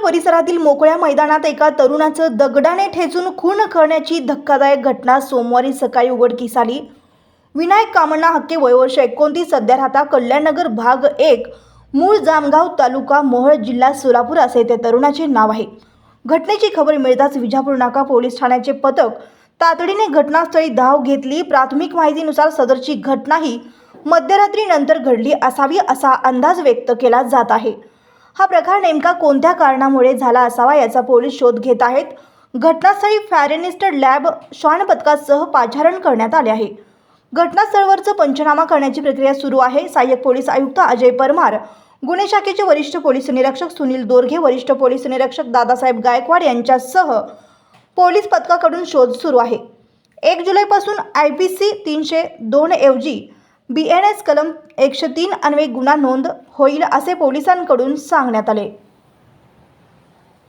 परिसरातील मोकळ्या मैदानात एका तरुणाचं दगडाने ठेचून खून करण्याची धक्कादायक घटना सोमवारी सकाळी उघडकीस आली। विनायक कामण्णा हक्के वय वर्ष 29 सध्या राहता कल्याणनगर भाग 1 मूळ जामगाव तालुका मोहोळ जिल्हा सोलापूर असे त्या तरुणाचे नाव आहे। घटनेची खबर मिळताच विजापूर नाका पोलीस ठाण्याचे पथक तातडीने घटनास्थळी धाव घेतली। प्राथमिक माहितीनुसार सदरची घटना ही मध्यरात्री नंतर घडली असावी असा अंदाज व्यक्त केला जात आहे। हा प्रकार नेमका कोणत्या कारणामुळे झाला असावा याचा पोलीस शोध घेत आहेत। घटनास्थळी फायरिनिस्ट लॅब श्वान पथकासह पाचारण करण्यात आले आहे। घटनास्थळावरचा पंचनामा करण्याची प्रक्रिया सुरू आहे। सहाय्यक पोलीस आयुक्त अजय परमार, गुन्हे शाखेचे वरिष्ठ पोलीस निरीक्षक सुनील दोरगे, वरिष्ठ पोलीस निरीक्षक दादासाहेब गायकवाड यांच्यासह पोलीस पथकाकडून शोध सुरू आहे। 1 जुलैपासून IPC 302 ऐवजी BNS कलम 103 अन्वये गुन्हा नोंद होईल असे पोलिसांकडून सांगण्यात आले।